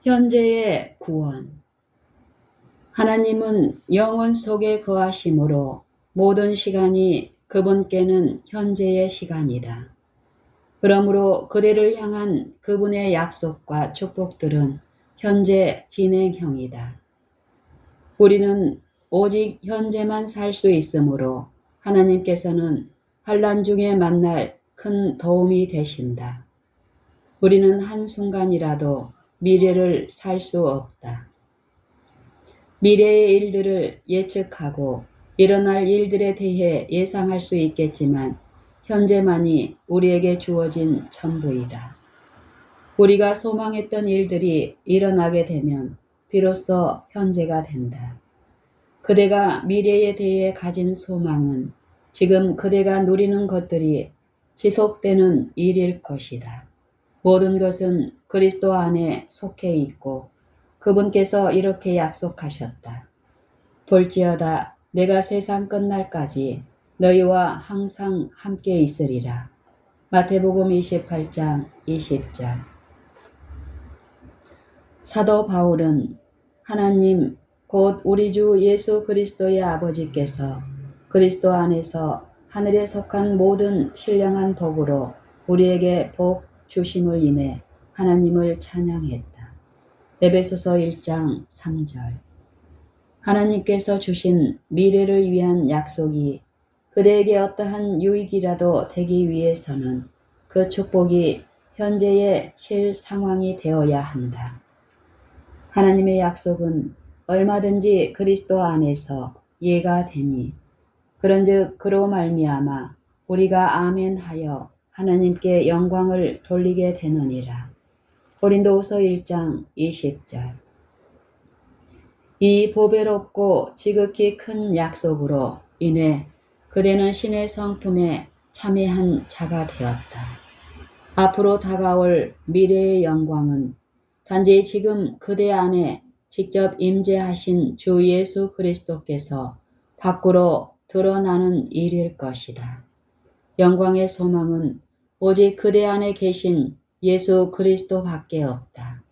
현재의 구원. 하나님은 영원 속에 거하심으로 모든 시간이 그분께는 현재의 시간이다. 그러므로 그대를 향한 그분의 약속과 축복들은 현재 진행형이다. 우리는 오직 현재만 살 수 있으므로 하나님께서는 환난 중에 만날 큰 도움이 되신다. 우리는 한순간이라도 미래를 살 수 없다. 미래의 일들을 예측하고 일어날 일들에 대해 예상할 수 있겠지만 현재만이 우리에게 주어진 전부이다. 우리가 소망했던 일들이 일어나게 되면 비로소 현재가 된다. 그대가 미래에 대해 가진 소망은 지금 그대가 누리는 것들이 지속되는 일일 것이다. 모든 것은 그리스도 안에 속해 있고 그분께서 이렇게 약속하셨다. 볼지어다 내가 세상 끝날까지 너희와 항상 함께 있으리라. 마태복음 28장 20절. 사도 바울은 하나님 곧 우리 주 예수 그리스도의 아버지께서 그리스도 안에서 하늘에 속한 모든 신령한 복으로 우리에게 복 주심을 인해 하나님을 찬양했다. 에베소서 1장 3절. 하나님께서 주신 미래를 위한 약속이 그대에게 어떠한 유익이라도 되기 위해서는 그 축복이 현재의 실 상황이 되어야 한다. 하나님의 약속은 얼마든지 그리스도 안에서 이해가 되니 그런즉 그로 말미암아 우리가 아멘하여 하나님께 영광을 돌리게 되느니라. 고린도후서 1장 20절. 이 보배롭고 지극히 큰 약속으로 인해 그대는 신의 성품에 참여한 자가 되었다. 앞으로 다가올 미래의 영광은 단지 지금 그대 안에 직접 임재하신 주 예수 그리스도께서 밖으로 드러나는 일일 것이다. 영광의 소망은 오직 그대 안에 계신 예수 그리스도 밖에 없다.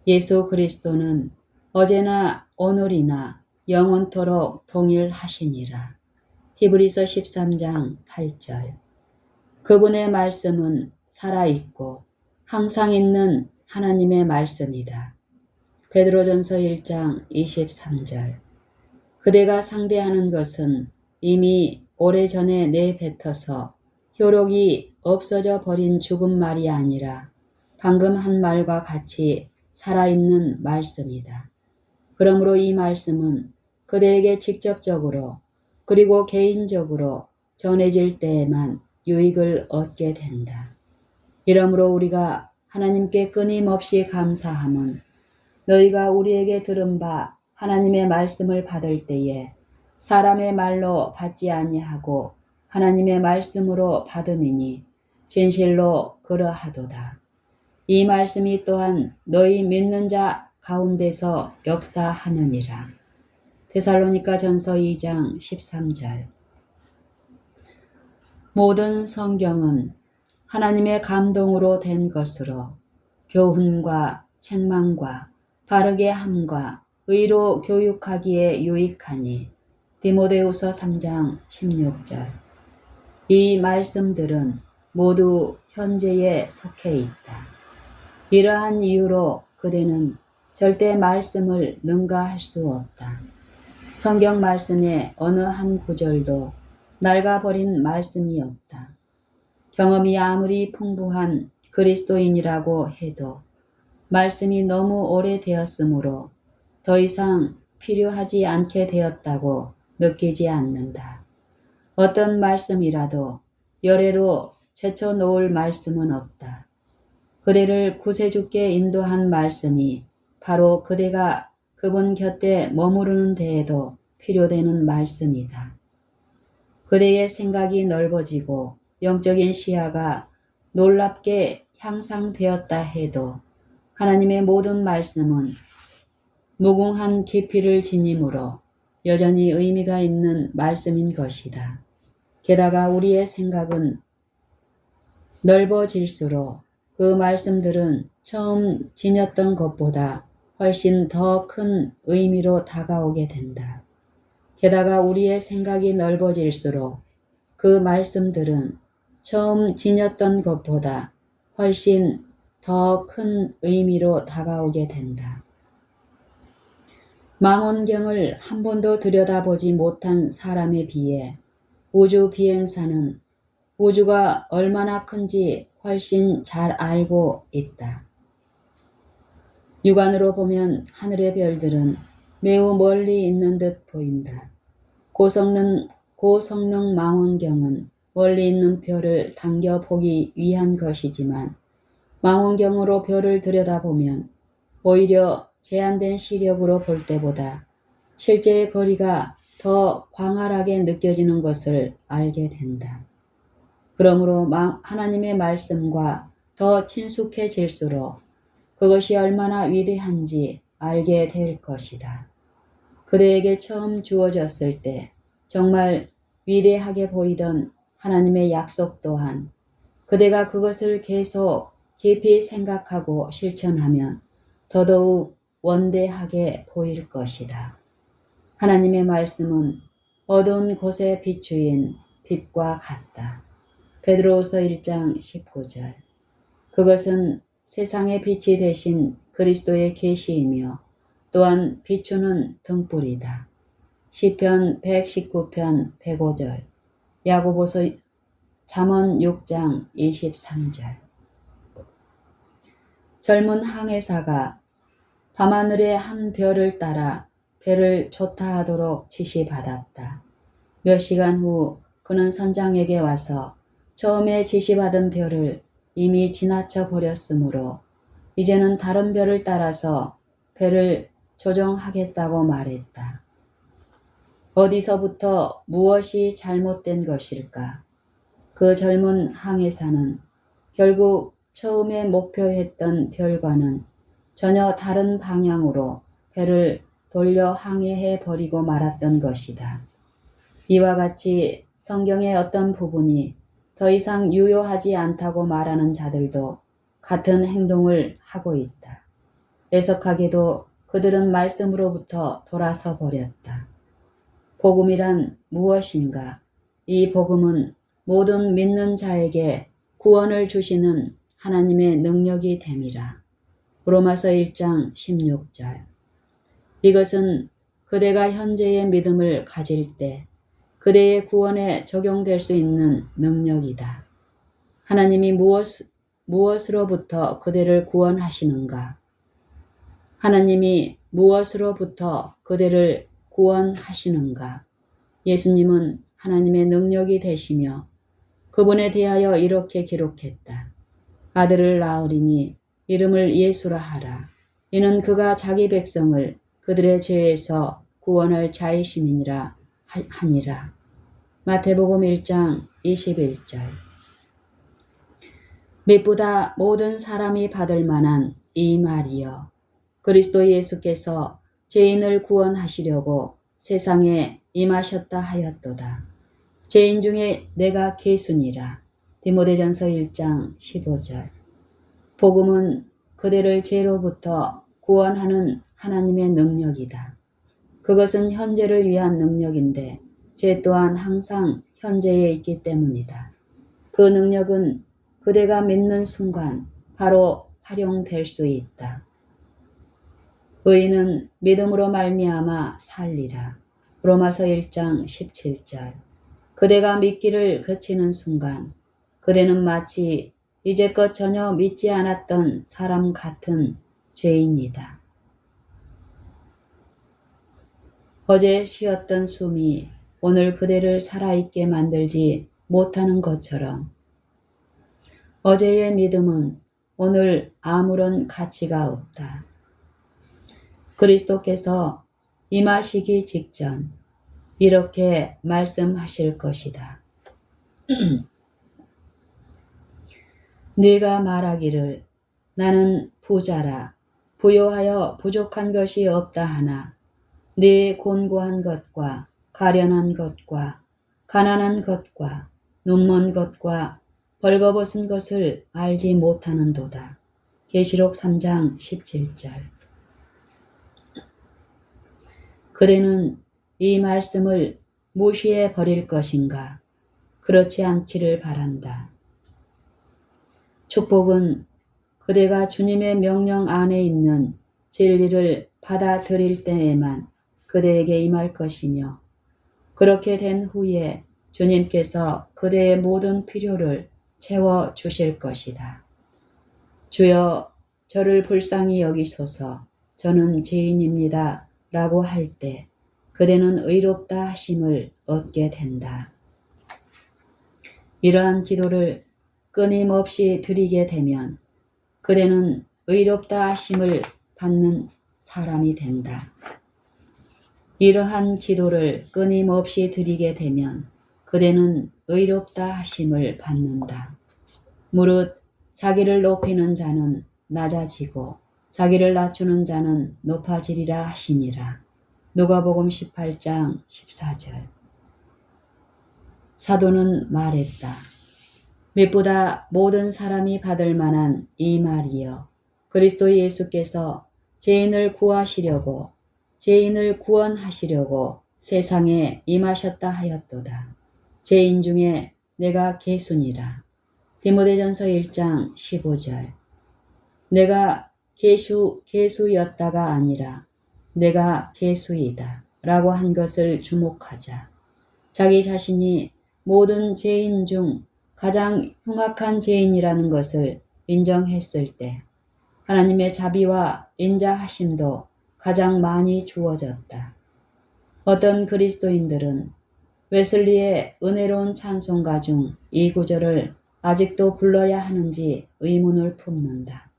예수 그리스도는 어제나 오늘이나 영원토록 동일하시니라. 히브리서 13장 8절. 그분의 말씀은 살아있고 항상 있는 하나님의 말씀이다. 베드로전서 1장 23절. 그대가 상대하는 것은 이미 오래전에 내뱉어서 효력이 없어져 버린 죽은 말이 아니라 방금 한 말과 같이 살아있는 말씀이다. 그러므로 이 말씀은 그대에게 직접적으로 그리고 개인적으로 전해질 때에만 유익을 얻게 된다. 이러므로 우리가 하나님께 끊임없이 감사함은 너희가 우리에게 들은 바 하나님의 말씀을 받을 때에 사람의 말로 받지 아니하고 하나님의 말씀으로 받음이니 진실로 그러하도다. 이 말씀이 또한 너희 믿는 자 가운데서 역사하느니라. 데살로니가 전서 2장 13절. 모든 성경은 하나님의 감동으로 된 것으로 교훈과 책망과 바르게 함과 의로 교육하기에 유익하니 디모데후서 3장 16절. 이 말씀들은 모두 현재에 속해 있다. 이러한 이유로 그대는 절대 말씀을 능가할 수 없다. 성경 말씀의 어느 한 구절도 낡아버린 말씀이 없다. 경험이 아무리 풍부한 그리스도인이라고 해도 말씀이 너무 오래되었으므로 더 이상 필요하지 않게 되었다고 느끼지 않는다. 어떤 말씀이라도 열애로 제쳐놓을 말씀은 없다. 그대를 구세주께 인도한 말씀이 바로 그대가 그분 곁에 머무르는 데에도 필요되는 말씀이다. 그대의 생각이 넓어지고 영적인 시야가 놀랍게 향상되었다 해도 하나님의 모든 말씀은 무궁한 깊이를 지니므로 여전히 의미가 있는 말씀인 것이다. 게다가 우리의 생각은 넓어질수록 그 말씀들은 처음 지녔던 것보다 훨씬 더 큰 의미로 다가오게 된다. 게다가 우리의 생각이 넓어질수록 그 말씀들은 처음 지녔던 것보다 훨씬 더 큰 의미로 다가오게 된다. 망원경을 한 번도 들여다보지 못한 사람에 비해 우주 비행사는 우주가 얼마나 큰지 훨씬 잘 알고 있다. 육안으로 보면 하늘의 별들은 매우 멀리 있는 듯 보인다. 고성능 망원경은 멀리 있는 별을 당겨보기 위한 것이지만 망원경으로 별을 들여다보면 오히려 제한된 시력으로 볼 때보다 실제의 거리가 더 광활하게 느껴지는 것을 알게 된다. 그러므로 하나님의 말씀과 더 친숙해질수록 그것이 얼마나 위대한지 알게 될 것이다. 그대에게 처음 주어졌을 때 정말 위대하게 보이던 하나님의 약속 또한 그대가 그것을 계속 깊이 생각하고 실천하면 더더욱 원대하게 보일 것이다. 하나님의 말씀은 어두운 곳에 비추인 빛과 같다. 베드로후서 1장 19절. 그것은 세상의 빛이 되신 그리스도의 계시이며 또한 비추는 등불이다. 시편 119편 105절. 야고보서 잠언 6장 23절. 젊은 항해사가 밤하늘의 한 별을 따라 배를 조타하도록 지시받았다. 몇 시간 후 그는 선장에게 와서 처음에 지시받은 별을 이미 지나쳐 버렸으므로 이제는 다른 별을 따라서 배를 조정하겠다고 말했다. 어디서부터 무엇이 잘못된 것일까? 그 젊은 항해사는 결국 처음에 목표했던 별과는 전혀 다른 방향으로 배를 돌려 항해해 버리고 말았던 것이다. 이와 같이 성경의 어떤 부분이 더 이상 유효하지 않다고 말하는 자들도 같은 행동을 하고 있다. 애석하게도 그들은 말씀으로부터 돌아서 버렸다. 복음이란 무엇인가? 이 복음은 모든 믿는 자에게 구원을 주시는 하나님의 능력이 됨이라. 로마서 1장 16절. 이것은 그대가 현재의 믿음을 가질 때 그대의 구원에 적용될 수 있는 능력이다. 하나님이 무엇으로부터 그대를 구원하시는가? 하나님이 무엇으로부터 그대를 구원하시는가? 예수님은 하나님의 능력이 되시며 그분에 대하여 이렇게 기록했다. 아들을 낳으리니 이름을 예수라 하라. 이는 그가 자기 백성을 그들의 죄에서 구원할 자이심이니라 하니라. 마태복음 1장 21절. mit보다 모든 사람이 받을 만한 이 말이여. 그리스도 예수께서 죄인을 구원하시려고 세상에 임하셨다 하였도다. 죄인 중에 내가 계수니라. 디모데전서 1장 15절. 복음은 그대를 죄로부터 구원하는 하나님의 능력이다. 그것은 현재를 위한 능력인데 죄 또한 항상 현재에 있기 때문이다. 그 능력은 그대가 믿는 순간 바로 활용될 수 있다. 의인은 믿음으로 말미암아 살리라. 로마서 1장 17절. 그대가 믿기를 그치는 순간 그대는 마치 이제껏 전혀 믿지 않았던 사람 같은 죄인이다. 어제 쉬었던 숨이 오늘 그대를 살아있게 만들지 못하는 것처럼 어제의 믿음은 오늘 아무런 가치가 없다. 그리스도께서 임하시기 직전 이렇게 말씀하실 것이다. 네가 말하기를 나는 부자라 부요하여 부족한 것이 없다 하나 네 곤고한 것과 가련한 것과 가난한 것과 눈먼 것과 벌거벗은 것을 알지 못하는도다. 계시록 3장 17절. 그대는 이 말씀을 무시해 버릴 것인가? 그렇지 않기를 바란다. 축복은 그대가 주님의 명령 안에 있는 진리를 받아들일 때에만 그대에게 임할 것이며, 그렇게 된 후에 주님께서 그대의 모든 필요를 채워 주실 것이다. 주여, 저를 불쌍히 여기소서, 저는 죄인입니다 라고 할 때 그대는 의롭다 하심을 얻게 된다. 이러한 기도를 끊임없이 드리게 되면 그대는 의롭다 하심을 받는 사람이 된다. 이러한 기도를 끊임없이 드리게 되면 그대는 의롭다 하심을 받는다. 무릇 자기를 높이는 자는 낮아지고 자기를 낮추는 자는 높아지리라 하시니라. 누가복음 18장 14절. 사도는 말했다. mit보다 모든 사람이 받을 만한 이 말이여, 그리스도 예수께서 죄인을 구하시려고, 죄인을 구원하시려고 세상에 임하셨다 하였도다. 죄인 중에 내가 개수니라. 디모데전서 1장 15절. 내가 개수였다가 아니라 내가 개수이다 라고 한 것을 주목하자. 자기 자신이 모든 죄인 중 가장 흉악한 죄인이라는 것을 인정했을 때 하나님의 자비와 인자하심도 가장 많이 주어졌다. 어떤 그리스도인들은 웨슬리의 은혜로운 찬송가 중 이 구절을 아직도 불러야 하는지 의문을 품는다.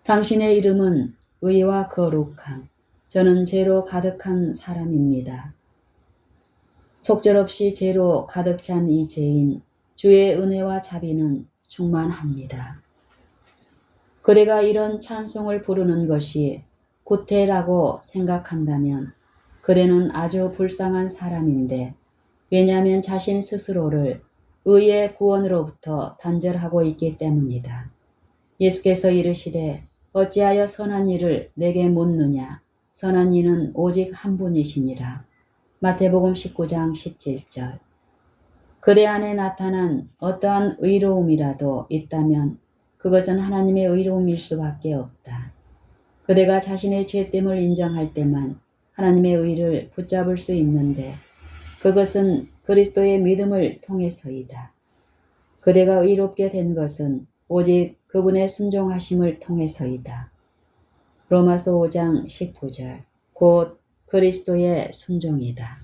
당신의 이름은 의와 거룩함, 저는 죄로 가득한 사람입니다. 속절없이 죄로 가득 찬 이 죄인, 주의 은혜와 자비는 충만합니다. 그대가 이런 찬송을 부르는 것이 구태라고 생각한다면 그대는 아주 불쌍한 사람인데, 왜냐하면 자신 스스로를 의의 구원으로부터 단절하고 있기 때문이다. 예수께서 이르시되 어찌하여 선한 일을 내게 묻느냐, 선한 이는 오직 한 분이시니라. 마태복음 19장 17절. 그대 안에 나타난 어떠한 의로움이라도 있다면 그것은 하나님의 의로움일 수밖에 없다. 그대가 자신의 죄됨을 인정할 때만 하나님의 의를 붙잡을 수 있는데 그것은 그리스도의 믿음을 통해서이다. 그대가 의롭게 된 것은 오직 그분의 순종하심을 통해서이다. 로마서 5장 19절. 곧 그리스도의 순종이다.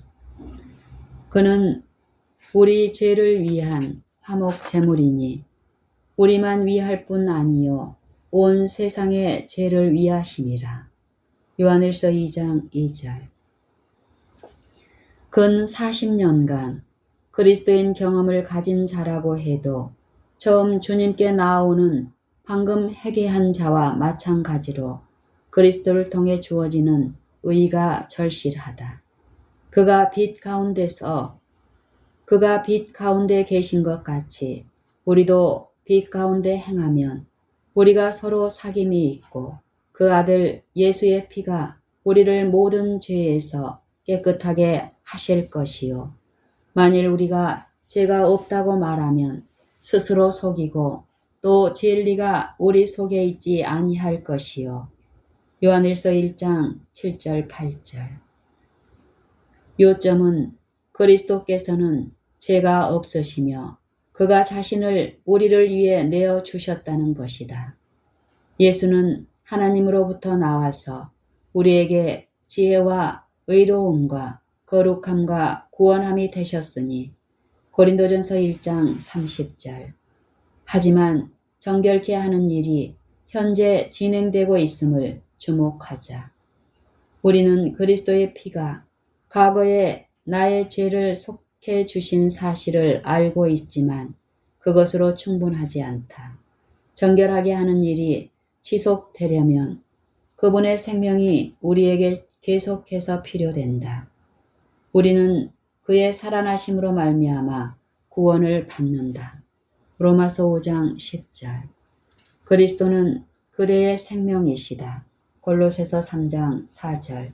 그는 우리 죄를 위한 화목 제물이니 우리만 위할 뿐 아니요 온 세상의 죄를 위하심이라. 요한일서 2장 2절. 근 40년간 그리스도인 경험을 가진 자라고 해도 처음 주님께 나아오는 방금 회개한 자와 마찬가지로 그리스도를 통해 주어지는 의가 절실하다. 그가 빛 가운데 계신 것 같이 우리도 빛 가운데 행하면 우리가 서로 사귐이 있고 그 아들 예수의 피가 우리를 모든 죄에서 깨끗하게 하실 것이요. 만일 우리가 죄가 없다고 말하면 스스로 속이고 또 진리가 우리 속에 있지 아니할 것이요. 요한일서 1장 7절 8절. 요점은 그리스도께서는 죄가 없으시며 그가 자신을 우리를 위해 내어주셨다는 것이다. 예수는 하나님으로부터 나와서 우리에게 지혜와 의로움과 거룩함과 구원함이 되셨으니 고린도전서 1장 30절. 하지만 정결케 하는 일이 현재 진행되고 있음을 주목하자. 우리는 그리스도의 피가 과거에 나의 죄를 속해 주신 사실을 알고 있지만 그것으로 충분하지 않다. 정결하게 하는 일이 지속되려면 그분의 생명이 우리에게 계속해서 필요된다. 우리는 그의 살아나심으로 말미암아 구원을 받는다. 로마서 5장 10절. 그리스도는 그대의 생명이시다. 골로새서 3장 4절.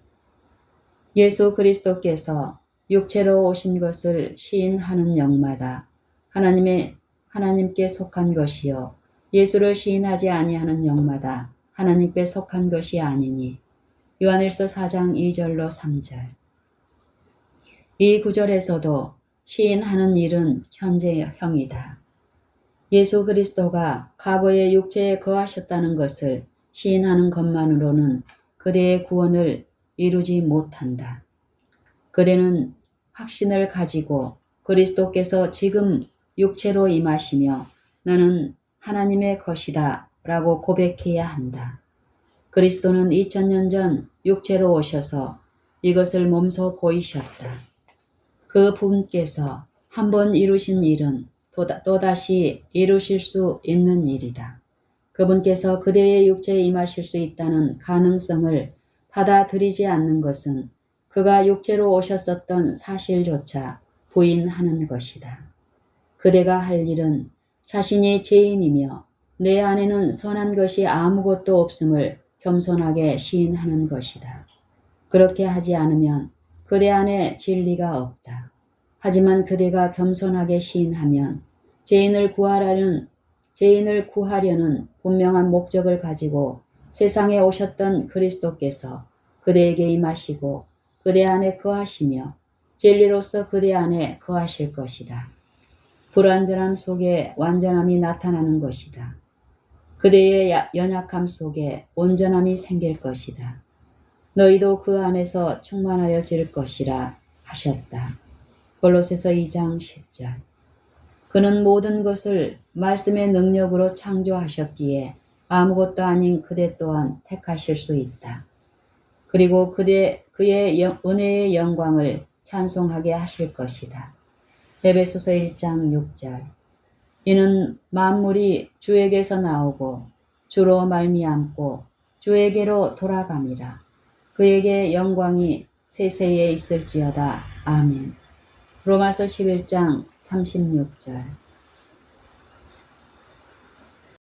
예수 그리스도께서 육체로 오신 것을 시인하는 영마다 하나님께 속한 것이요 예수를 시인하지 아니하는 영마다 하나님께 속한 것이 아니니. 요한일서 4장 2절로 3절. 이 구절에서도 시인하는 일은 현재형이다. 예수 그리스도가 과거에 육체에 거하셨다는 것을 시인하는 것만으로는 그대의 구원을 이루지 못한다. 그대는 확신을 가지고 그리스도께서 지금 육체로 임하시며 나는 하나님의 것이다 라고 고백해야 한다. 그리스도는 2000년 전 육체로 오셔서 이것을 몸소 보이셨다. 그 분께서 한번 이루신 일은 또다시 이루실 수 있는 일이다. 그분께서 그대의 육체에 임하실 수 있다는 가능성을 받아들이지 않는 것은 그가 육체로 오셨었던 사실조차 부인하는 것이다. 그대가 할 일은 자신이 죄인이며 내 안에는 선한 것이 아무것도 없음을 겸손하게 시인하는 것이다. 그렇게 하지 않으면 그대 안에 진리가 없다. 하지만 그대가 겸손하게 시인하면 죄인을 구하려는 분명한 목적을 가지고 세상에 오셨던 그리스도께서 그대에게 임하시고 그대 안에 거하시며 진리로서 그대 안에 거하실 것이다. 불완전함 속에 완전함이 나타나는 것이다. 그대의 연약함 속에 온전함이 생길 것이다. 너희도 그 안에서 충만하여질 것이라 하셨다. 골로새서 2장 10절. 그는 모든 것을 말씀의 능력으로 창조하셨기에 아무것도 아닌 그대 또한 택하실 수 있다. 그리고 그의 은혜의 영광을 찬송하게 하실 것이다. 에베소서 1장 6절. 이는 만물이 주에게서 나오고 주로 말미암고 주에게로 돌아감이라. 그에게 영광이 세세에 있을지어다. 아멘. 로마서 11장 36절.